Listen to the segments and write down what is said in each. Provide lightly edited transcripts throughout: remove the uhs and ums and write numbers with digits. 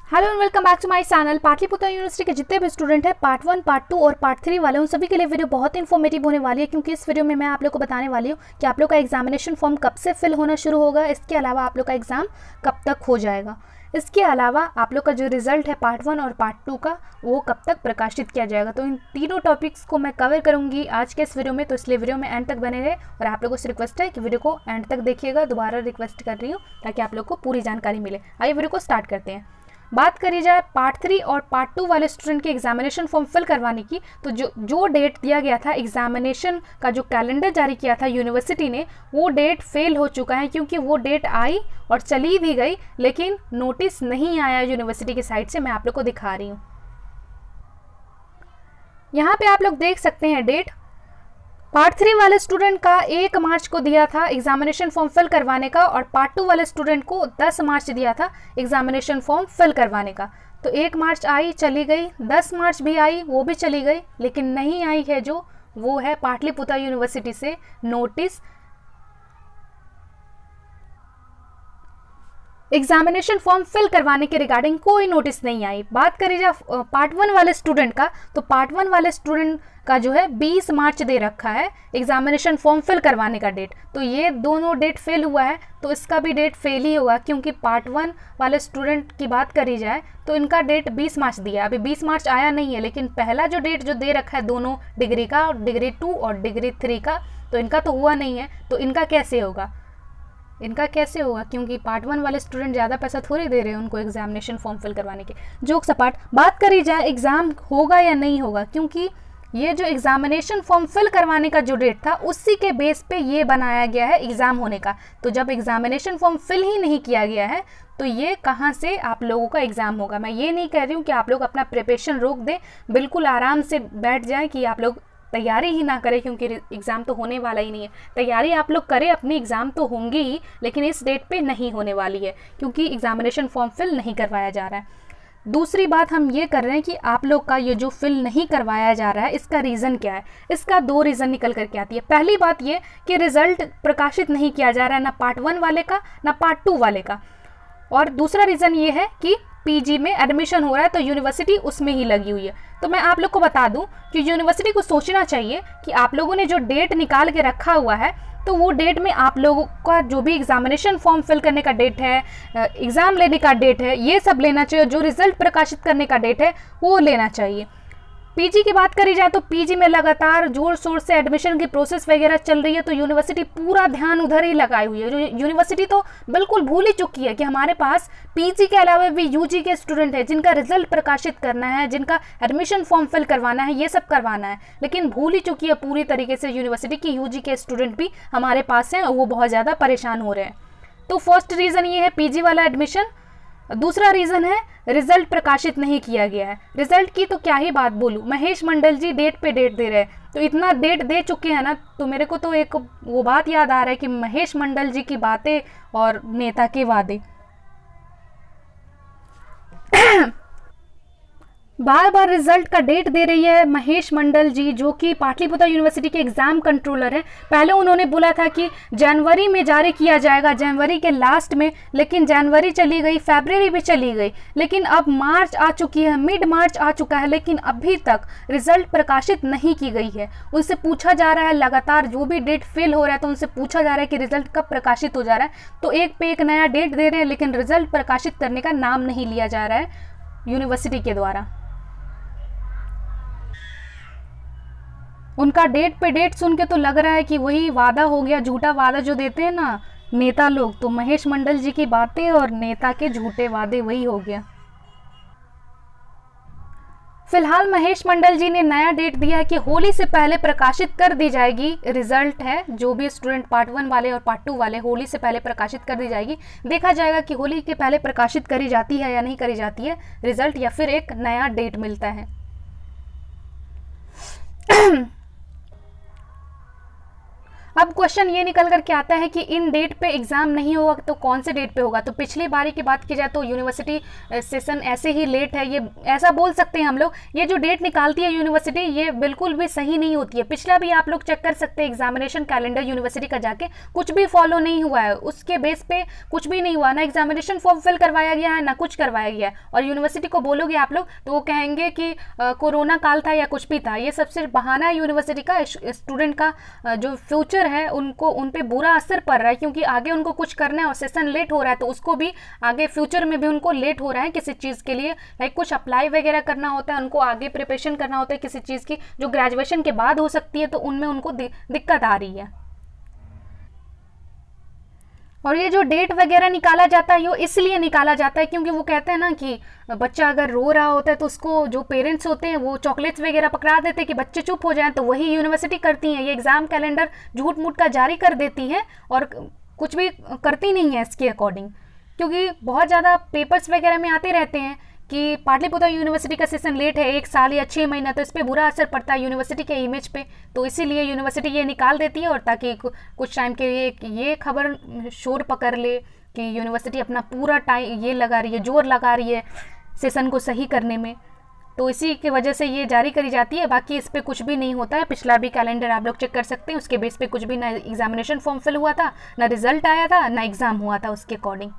Hello and welcome back to my channel. Pataliputra university के जितने भी स्टूडेंट हैं पार्ट 1, पार्ट 2 और पार्ट 3 वाले उन सभी के लिए वीडियो बहुत इन्फॉर्मेटिव होने वाली है, क्योंकि इस वीडियो में मैं आप लोग को बताने वाली हूँ कि आप लोग का एग्जामिनेशन फॉर्म कब से फिल होना शुरू होगा। इसके अलावा आप लोग का एग्ज़ाम कब तक हो जाएगा। इसके अलावा आप लोग का जो रिजल्ट है पार्ट 1 और पार्ट 2 का वो कब तक प्रकाशित किया जाएगा। तो इन तीनों टॉपिक्स को मैं कवर करूंगी आज के इस वीडियो में, तो इसलिए वीडियो में एंड तक बने रहे। और आप लोगों से रिक्वेस्ट है कि वीडियो को एंड तक देखिएगा, दोबारा रिक्वेस्ट कर रही हूँ ताकि आप लोग को पूरी जानकारी मिले। आइए वीडियो को स्टार्ट करते हैं। बात करी जाए पार्ट 3 और पार्ट 2 वाले स्टूडेंट के एग्जामिनेशन फॉर्म फिल करवाने की, तो जो डेट दिया गया था एग्जामिनेशन का, जो कैलेंडर जारी किया था यूनिवर्सिटी ने, वो डेट फेल हो चुका है, क्योंकि वो डेट आई और चली भी गई लेकिन नोटिस नहीं आया यूनिवर्सिटी की साइड से। मैं आप लोग को दिखा रही हूँ, यहाँ पे आप लोग देख सकते हैं डेट। पार्ट 3 वाले स्टूडेंट का 1 मार्च को दिया था एग्जामिनेशन फॉर्म फिल करवाने का, और पार्ट 2 वाले स्टूडेंट को 10 मार्च दिया था एग्जामिनेशन फॉर्म फिल करवाने का। तो 1 मार्च आई, चली गई, 10 मार्च भी आई, वो भी चली गई, लेकिन नहीं आई है जो वो है पाटलिपुत्र यूनिवर्सिटी से नोटिस एग्जामिनेशन फॉर्म फिल करवाने के रिगार्डिंग कोई नोटिस नहीं आई। बात करें जब पार्ट 1 वाले स्टूडेंट का, तो पार्ट 1 वाले स्टूडेंट का जो है 20 मार्च दे रखा है एग्जामिनेशन फॉर्म फिल करवाने का डेट। तो ये दोनों डेट फेल हुआ है, तो इसका भी डेट फेल ही होगा, क्योंकि पार्ट 1 वाले स्टूडेंट की बात करी जाए तो इनका डेट 20 मार्च दिया है। अभी 20 मार्च आया नहीं है, लेकिन पहला जो डेट जो दे रखा है दोनों डिग्री का, डिग्री 2 और डिग्री 3 का, तो इनका तो हुआ नहीं है। तो इनका कैसे होगा, क्योंकि पार्ट 1 वाले स्टूडेंट ज़्यादा पैसा थोड़ी दे रहे हैं उनको एग्जामिनेशन फॉर्म फिल करवाने के। जोक्स अपार्ट, बात करी जाए एग्ज़ाम होगा या नहीं होगा, क्योंकि ये जो एग्जामिनेशन फॉर्म फिल करवाने का जो डेट था उसी के बेस पे ये बनाया गया है एग्ज़ाम होने का। तो जब एग्जामिनेशन फॉर्म फिल ही नहीं किया गया है तो ये कहाँ से आप लोगों का एग्ज़ाम होगा। मैं ये नहीं कह रही हूँ कि आप लोग अपना प्रिपरेशन रोक दें, बिल्कुल आराम से बैठ जाएँ कि आप लोग तैयारी ही ना करें, क्योंकि एग्ज़ाम तो होने वाला ही नहीं है। तैयारी आप लोग करें, अपनी एग्ज़ाम तो होंगी ही, लेकिन इस डेट पे नहीं होने वाली है, क्योंकि एग्जामिनेशन फॉर्म फिल नहीं करवाया जा रहा है। दूसरी बात हम ये कर रहे हैं कि आप लोग का ये जो फिल नहीं करवाया जा रहा है, इसका रीज़न क्या है। इसका 2 रीज़न निकल करके आती है। पहली बात ये कि रिज़ल्ट प्रकाशित नहीं किया जा रहा है, ना पार्ट 1 वाले का ना पार्ट 2 वाले का। और दूसरा रीज़न ये है कि पीजी में एडमिशन हो रहा है तो यूनिवर्सिटी उसमें ही लगी हुई है। तो मैं आप लोग को बता दूं कि यूनिवर्सिटी को सोचना चाहिए कि आप लोगों ने जो डेट निकाल के रखा हुआ है, तो वो डेट में आप लोगों का जो भी एग्जामिनेशन फॉर्म फिल करने का डेट है, एग्ज़ाम लेने का डेट है, ये सब लेना चाहिए। जो रिजल्ट प्रकाशित करने का डेट है वो लेना चाहिए। पीजी की बात करी जाए तो पीजी में लगातार जोर शोर से एडमिशन की प्रोसेस वगैरह चल रही है, तो यूनिवर्सिटी पूरा ध्यान उधर ही लगाई हुई है। जो यूनिवर्सिटी तो बिल्कुल भूल ही चुकी है कि हमारे पास पीजी के अलावा भी यूजी के स्टूडेंट हैं जिनका रिजल्ट प्रकाशित करना है, जिनका एडमिशन फॉर्म फिल करवाना है, ये सब करवाना है। लेकिन भूल ही चुकी है पूरी तरीके से यूनिवर्सिटी की यूजी के स्टूडेंट भी हमारे पास हैं, वो बहुत ज़्यादा परेशान हो रहे हैं। तो फर्स्ट रीज़न ये है पीजी वाला एडमिशन। दूसरा रीज़न है रिजल्ट प्रकाशित नहीं किया गया है। रिजल्ट की तो क्या ही बात बोलूँ, महेश मंडल जी डेट पे डेट दे रहे हैं, तो इतना डेट दे चुके हैं ना, तो मेरे को तो एक वो बात याद आ रहा है कि महेश मंडल जी की बातें और नेता के वादे। बार बार रिजल्ट का डेट दे रही है महेश मंडल जी, जो कि पाटलिपुत्र यूनिवर्सिटी के एग्ज़ाम कंट्रोलर हैं। पहले उन्होंने बोला था कि जनवरी में जारी किया जाएगा, जनवरी के लास्ट में, लेकिन जनवरी चली गई, फरवरी भी चली गई, लेकिन अब मार्च आ चुकी है, मिड मार्च आ चुका है, लेकिन अभी तक रिजल्ट प्रकाशित नहीं की गई है। उनसे पूछा जा रहा है लगातार, जो भी डेट फेल हो रहा है तो उनसे पूछा जा रहा है कि रिजल्ट कब प्रकाशित हो जा रहा है। तो एक पे एक नया डेट दे रहे हैं, लेकिन रिजल्ट प्रकाशित करने का नाम नहीं लिया जा रहा है यूनिवर्सिटी के द्वारा। उनका डेट पे डेट सुन के तो लग रहा है कि वही वादा हो गया, झूठा वादा जो देते हैं ना नेता लोग, तो महेश मंडल जी की बातें और नेता के झूठे वादे वही हो गया। फिलहाल महेश मंडल जी ने नया डेट दिया है कि होली से पहले प्रकाशित कर दी जाएगी रिजल्ट है, जो भी स्टूडेंट पार्ट 1 वाले और पार्ट 2 वाले, होली से पहले प्रकाशित कर दी जाएगी। देखा जाएगा कि होली के पहले प्रकाशित करी जाती है या नहीं करी जाती है रिजल्ट, या फिर एक नया डेट मिलता है। अब क्वेश्चन ये निकल कर के आता है कि इन डेट पे एग्ज़ाम नहीं होगा तो कौन से डेट पे होगा। तो पिछली बारी की बात की जाए तो यूनिवर्सिटी सेशन ऐसे ही लेट है, ये ऐसा बोल सकते हैं हम लोग। ये जो डेट निकालती है यूनिवर्सिटी ये बिल्कुल भी सही नहीं होती है। पिछला भी आप लोग चेक कर सकते हैं एग्जामिनेशन कैलेंडर यूनिवर्सिटी का जाके, कुछ भी फॉलो नहीं हुआ है, उसके बेस पे कुछ भी नहीं हुआ, ना एग्जामिनेशन फॉर्म फिल करवाया गया है ना कुछ करवाया गया है। और यूनिवर्सिटी को बोलोगे आप लोग तो वो कहेंगे कि कोरोना काल था या कुछ भी था। ये सबसे बहाना है यूनिवर्सिटी का। स्टूडेंट का जो फ्यूचर है उनको उन पे बुरा असर पड़ रहा है, क्योंकि आगे उनको कुछ करना है और सेशन लेट हो रहा है तो उसको भी आगे फ्यूचर में भी उनको लेट हो रहा है किसी चीज़ के लिए। लाइक कुछ अप्लाई वगैरह करना होता है, उनको आगे प्रिपरेशन करना होता है किसी चीज़ की जो ग्रेजुएशन के बाद हो सकती है, तो उनमें उनको दिक्कत आ रही है। और ये जो डेट वगैरह निकाला जाता है ये इसलिए निकाला जाता है क्योंकि वो कहते हैं ना कि बच्चा अगर रो रहा होता है तो उसको जो पेरेंट्स होते हैं वो चॉकलेट्स वगैरह पकड़ा देते हैं कि बच्चे चुप हो जाएं, तो वही यूनिवर्सिटी करती हैं। ये एग्ज़ाम कैलेंडर झूठ मूठ का जारी कर देती है और कुछ भी करती नहीं है इसके अकॉर्डिंग, क्योंकि बहुत ज़्यादा पेपर्स वगैरह में आते रहते हैं कि पाटलिपुत्र यूनिवर्सिटी का सेशन लेट है 1 साल या 6 महीना, तो इस पर बुरा असर पड़ता है यूनिवर्सिटी के इमेज पे। तो इसीलिए यूनिवर्सिटी ये निकाल देती है और ताकि कुछ टाइम के लिए ये खबर शोर पकड़ ले कि यूनिवर्सिटी अपना पूरा टाइम ये लगा रही है, जोर लगा रही है सेशन को सही करने में। तो इसी की वजह से ये जारी करी जाती है, बाकी इस पर कुछ भी नहीं होता है। पिछला भी कैलेंडर आप लोग चेक कर सकते हैं, उसके बेस पे कुछ भी ना एग्जामिनेशन फॉर्म फिल हुआ था, ना रिजल्ट आया था, ना एग्ज़ाम हुआ था उसके अकॉर्डिंग।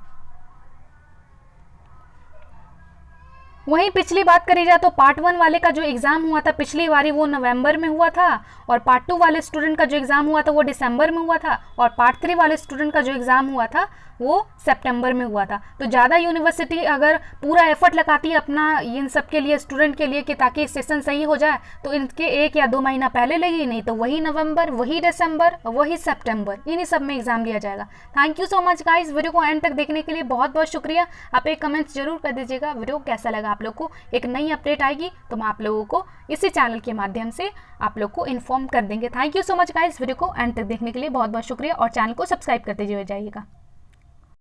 वहीं पिछली बात करी जाए तो पार्ट 1 वाले का जो एग्ज़ाम हुआ था पिछली बारी वो नवंबर में हुआ था, और पार्ट 2 वाले स्टूडेंट का जो एग्ज़ाम हुआ था वो दिसंबर में हुआ था, और पार्ट 3 वाले स्टूडेंट का जो एग्ज़ाम हुआ था वो सितंबर में हुआ था। तो ज़्यादा यूनिवर्सिटी अगर पूरा एफर्ट लगाती है अपना इन सब के लिए, स्टूडेंट के लिए, कि ताकि सेशन सही हो जाए, तो इनके 1 या 2 महीना पहले लगी, नहीं तो वही नवंबर, वही दिसंबर, वही सितंबर, इन्हीं सब में एग्ज़ाम लिया जाएगा। Thank you so much guys, video को एंड तक देखने के लिए बहुत बहुत शुक्रिया। आप एक कमेंट्स जरूर कर दीजिएगा वीडियो कैसा लगा आप लोग को। एक नई अपडेट आएगी तो मैं आप लोगों को इसी चैनल के माध्यम से आप लोग को इन्फॉर्म कर देंगे। Thank you so much guys, video को एंड तक देखने के लिए बहुत बहुत शुक्रिया, और चैनल को सब्सक्राइब करते हुए जाइएगा।